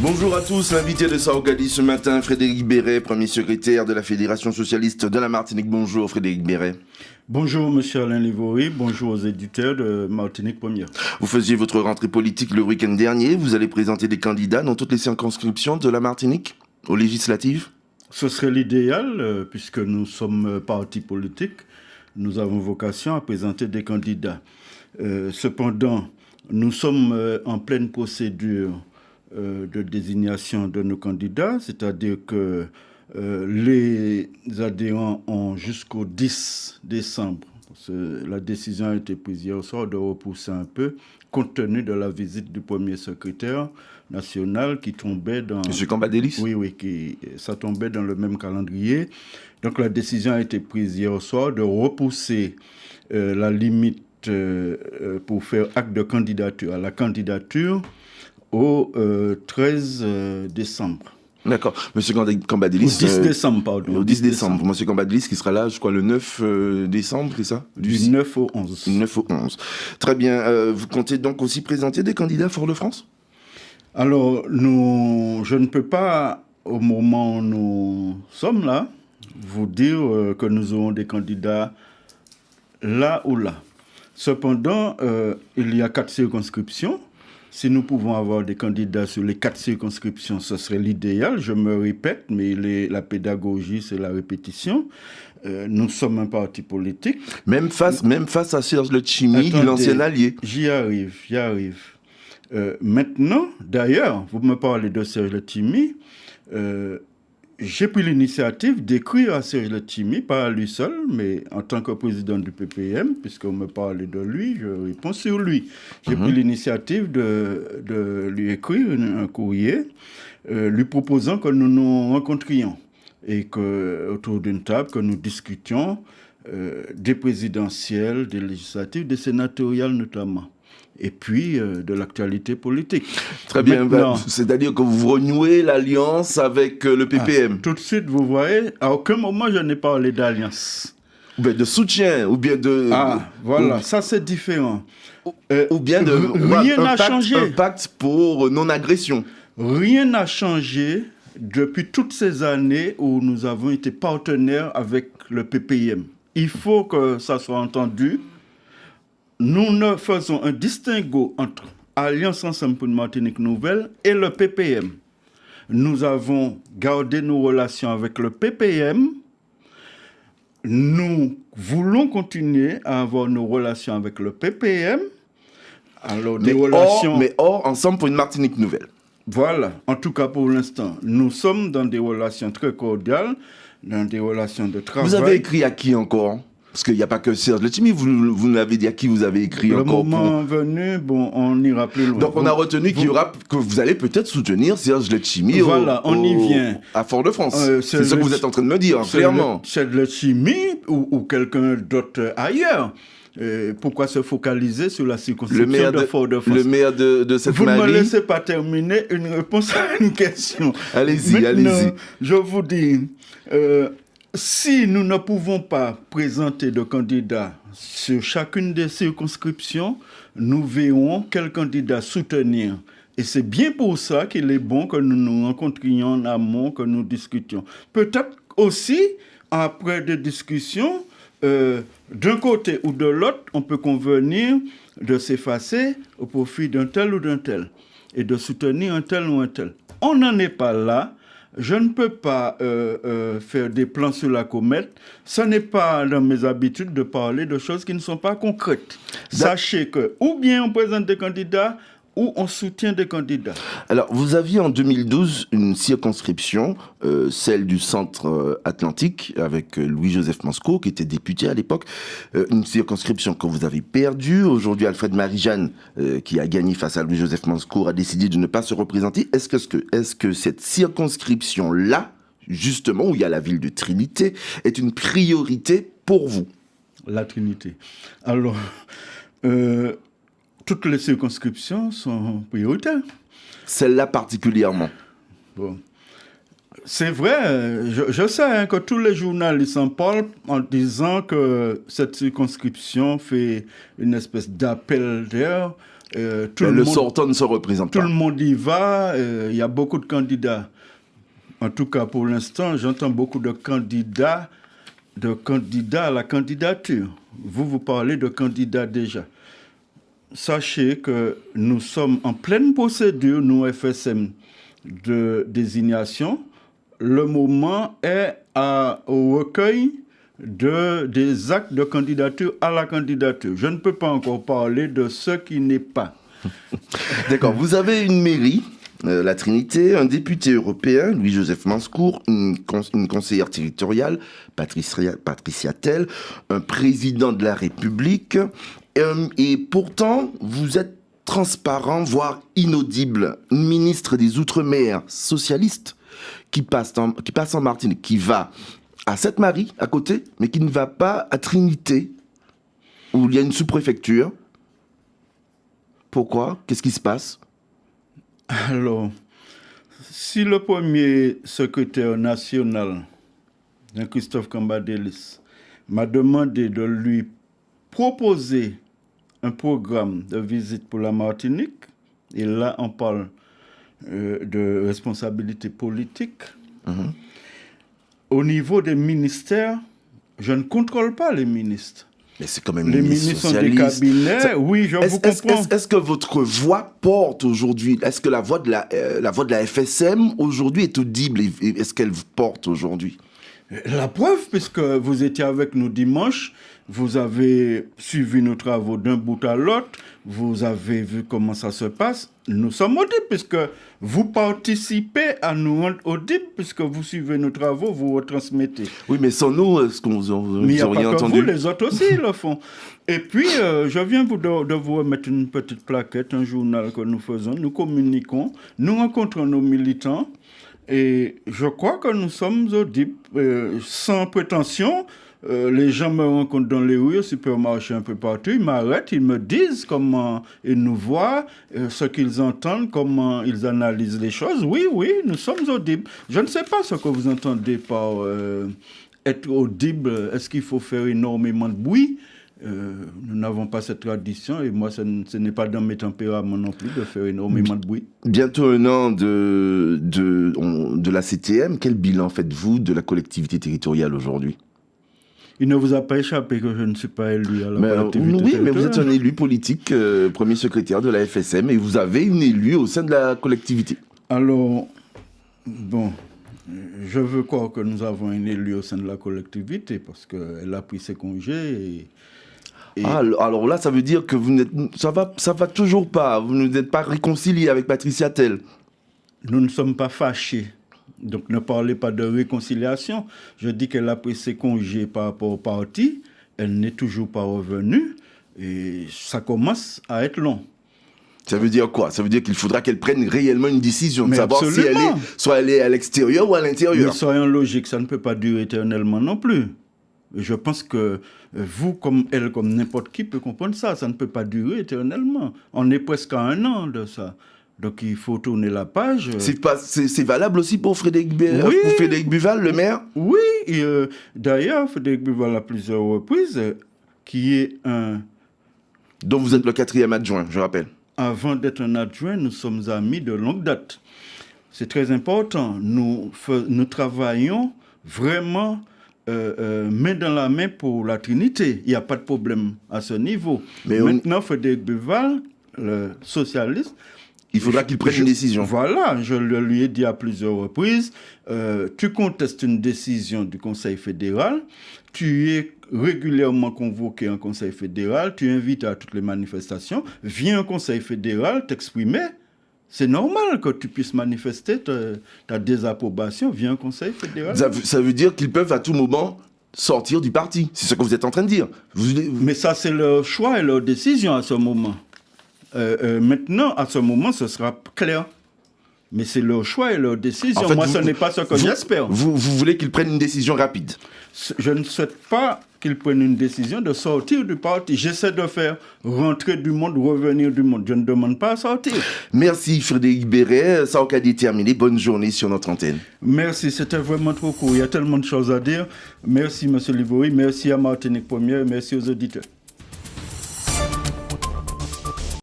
Bonjour à tous, l'invité de Saoukadi ce matin, Frédéric Béret, premier secrétaire de la Fédération Socialiste de la Martinique. Bonjour Frédéric Béret. Bonjour Monsieur Alain Livory, bonjour aux éditeurs de Martinique Première. Vous faisiez votre rentrée politique le week-end dernier, vous allez présenter des candidats dans toutes les circonscriptions de la Martinique, aux législatives? Ce serait l'idéal, puisque nous sommes parti politique, nous avons vocation à présenter des candidats. Cependant, nous sommes en pleine procédure de désignation de nos candidats, c'est-à-dire que les adhérents ont jusqu'au 10 décembre. La décision a été prise hier soir de repousser un peu, compte tenu de la visite du premier secrétaire national qui tombait dans... M. Cambadélis? Oui, ça tombait dans le même calendrier. Donc la décision a été prise hier soir de repousser la limite pour faire acte de candidature à la candidature au 13 décembre. D'accord. Monsieur Cambadélis... Au 10 décembre, pardon. Au 10 décembre. Monsieur Cambadélis qui sera là, je crois, le 9 décembre, c'est ça? Du 9 au 11. Du 9 au 11. Très bien. Vous comptez donc aussi présenter des candidats Fort-de-France? Alors, je ne peux pas, au moment où nous sommes là, vous dire que nous aurons des candidats là ou là. Cependant, il y a 4 circonscriptions. Si nous pouvons avoir des candidats sur les 4 circonscriptions, ce serait l'idéal. Je me répète, mais la pédagogie, c'est la répétition. Nous sommes un parti politique. Même face à Serge Letchimy, l'ancien allié. J'y arrive. Maintenant, d'ailleurs, vous me parlez de Serge Letchimy. J'ai pris l'initiative d'écrire à Serge Letchimy, pas à lui seul, mais en tant que président du PPM, puisqu'on me parlait de lui, je réponds sur lui. J'ai pris l'initiative de lui écrire un courrier, lui proposant que nous nous rencontrions et qu'autour d'une table, que nous discutions des présidentielles, des législatives, des sénatoriales notamment. Et puis de l'actualité politique. Très bien, c'est-à-dire que vous renouez l'alliance avec le PPM. Tout de suite, vous voyez, à aucun moment je n'ai parlé d'alliance. Ou bien de soutien, ou bien de... voilà, ça c'est différent. Ou bien de... Rien n'a changé. Un pacte pour non-agression. Rien n'a changé depuis toutes ces années où nous avons été partenaires avec le PPM. Il faut que ça soit entendu. Nous ne faisons un distinguo entre Alliance Ensemble pour une Martinique Nouvelle et le PPM. Nous avons gardé nos relations avec le PPM. Nous voulons continuer à avoir nos relations avec le PPM. Alors, mais hors Ensemble pour une Martinique Nouvelle. Voilà, en tout cas pour l'instant. Nous sommes dans des relations très cordiales, dans des relations de travail. Vous avez écrit à qui encore ? Parce qu'il n'y a pas que Serge Letchimy, vous nous l'avez dit à qui vous avez écrit encore. Le moment venu, on n'ira plus loin. Donc on a retenu que vous allez peut-être soutenir Serge Letchimy on y vient. À Fort-de-France. C'est ce que vous êtes en train de me dire, clairement. Serge Letchimy ou quelqu'un d'autre ailleurs. Pourquoi se focaliser sur la circonscription de Fort-de-France? Le maire de cette Vous mairie. ne me laissez pas terminer une réponse à une question. Allez-y. Je vous dis... si nous ne pouvons pas présenter de candidats sur chacune des circonscriptions, nous verrons quel candidat soutenir. Et c'est bien pour ça qu'il est bon que nous nous rencontrions en amont, que nous discutions. Peut-être aussi, après des discussions, d'un côté ou de l'autre, on peut convenir de s'effacer au profit d'un tel ou d'un tel et de soutenir un tel ou un tel. On n'en est pas là. Je ne peux pas faire des plans sur la comète. Ce n'est pas dans mes habitudes de parler de choses qui ne sont pas concrètes. Sachez que ou bien on présente des candidats ou on soutient des candidats. Alors, vous aviez en 2012 une circonscription, celle du centre atlantique, avec Louis-Joseph Mansco, qui était député à l'époque. Une circonscription que vous avez perdue. Aujourd'hui, Alfred Marie-Jeanne, qui a gagné face à Louis-Joseph Mansco, a décidé de ne pas se représenter. Est-ce que cette circonscription-là, justement, où il y a la ville de Trinité, est une priorité pour vous? La Trinité. Alors... toutes les circonscriptions sont prioritaires. Celle-là particulièrement. Bon. C'est vrai, je sais que tous les journalistes en parlent en disant que cette circonscription fait une espèce d'appel d'air Le sortant ne se représente pas. Tout le monde y va. Il y a beaucoup de candidats. En tout cas, pour l'instant, j'entends beaucoup de candidats à la candidature. Vous parlez de candidats déjà. Sachez que nous sommes en pleine procédure, nous, FSM, de désignation. Le moment est au recueil des actes de candidature à la candidature. Je ne peux pas encore parler de ce qui n'est pas. D'accord. Vous avez une mairie, la Trinité, un député européen, Louis-Joseph Manscour, une conseillère territoriale, Patricia Tell, un président de la République. Et pourtant, vous êtes transparent, voire inaudible. Une ministre des Outre-mer socialiste qui passe en Martinique, qui va à Sainte-Marie, à côté, mais qui ne va pas à Trinité, où il y a une sous-préfecture. Pourquoi? Qu'est-ce qui se passe? Alors, si le premier secrétaire national, Jean-Christophe Cambadélis, m'a demandé de lui proposer un programme de visite pour la Martinique, et là on parle de responsabilité politique, au niveau des ministères, je ne contrôle pas les ministres. Mais c'est quand même les ministres sont des cabinets, oui, je vous comprends. Est-ce que votre voix porte aujourd'hui? Est-ce que la voix de la FSM aujourd'hui est audible? Est-ce qu'elle porte aujourd'hui? La preuve, puisque vous étiez avec nous dimanche, vous avez suivi nos travaux d'un bout à l'autre, vous avez vu comment ça se passe. Nous sommes audibles, puisque vous participez à nous rendre audibles, puisque vous suivez nos travaux, vous retransmettez. Oui, mais sans nous, est-ce qu'on vous aurait entendu? Mais il n'y a pas que vous, les autres aussi le font. Et puis, je viens de vous remettre une petite plaquette, un journal que nous faisons, nous communiquons, nous rencontrons nos militants, et je crois que nous sommes audibles, sans prétention. Les gens me rencontrent dans les rues, au supermarché, un peu partout. Ils m'arrêtent, ils me disent comment ils nous voient, ce qu'ils entendent, comment ils analysent les choses. Oui, nous sommes audibles. Je ne sais pas ce que vous entendez par être audible. Est-ce qu'il faut faire énormément de bruit? Nous n'avons pas cette tradition et moi, ce n'est pas dans mes tempéraments non plus de faire énormément de bruit. Bientôt un an de la CTM. Quel bilan faites-vous de la collectivité territoriale aujourd'hui? Il ne vous a pas échappé que je ne suis pas élu à la collectivité territoriale. Oui, mais vous êtes un élu politique, premier secrétaire de la FSM, et vous avez une élue au sein de la collectivité. Alors, bon, je veux croire que nous avons une élue au sein de la collectivité parce qu'elle a pris ses congés alors là, ça veut dire que ça va toujours pas. Vous n'êtes pas réconcilié avec Patricia Tell. Nous ne sommes pas fâchés. Donc ne parlez pas de réconciliation. Je dis qu'elle a pris ses congés par rapport au parti. Elle n'est toujours pas revenue. Et ça commence à être long. Ça veut dire quoi? Ça veut dire qu'il faudra qu'elle prenne réellement une décision de savoir absolument. Si elle est à l'extérieur ou à l'intérieur. Mais soyons logiques, ça ne peut pas durer éternellement non plus. Je pense que vous, comme elle, comme n'importe qui peut comprendre ça. Ça ne peut pas durer éternellement. On est presque à 1 an de ça. Donc il faut tourner la page. C'est valable aussi pour Frédéric Buval, le maire? Oui, d'ailleurs, Frédéric Buval à plusieurs reprises, qui est un... Dont vous êtes le 4e adjoint, je rappelle. Avant d'être un adjoint, nous sommes amis de longue date. C'est très important. Nous travaillons vraiment main dans la main pour la Trinité. Il n'y a pas de problème à ce niveau. Mais maintenant, Frédéric Buval, le socialiste, il faudra qu'il prenne une décision. Voilà, je le lui ai dit à plusieurs reprises. Tu contestes une décision du Conseil fédéral, tu es régulièrement convoqué en Conseil fédéral, tu invites à toutes les manifestations, viens au Conseil fédéral t'exprimer. C'est normal que tu puisses manifester ta désapprobation, viens au Conseil fédéral. Ça veut dire qu'ils peuvent à tout moment sortir du parti. C'est ce que vous êtes en train de dire. Mais ça, c'est leur choix et leur décision à ce moment. Maintenant, à ce moment, ce sera clair. Mais c'est leur choix et leur décision. En fait, moi, ce n'est pas ce que j'espère. Vous voulez qu'ils prennent une décision rapide? Je ne souhaite pas qu'ils prennent une décision de sortir du parti. J'essaie de faire rentrer du monde, revenir du monde. Je ne demande pas à sortir. Merci Frédéric Béret. Ça a déterminé. Bonne journée sur notre antenne. Merci, c'était vraiment trop court. Il y a tellement de choses à dire. Merci, M. Livory. Merci à Martinique Première. Merci aux auditeurs.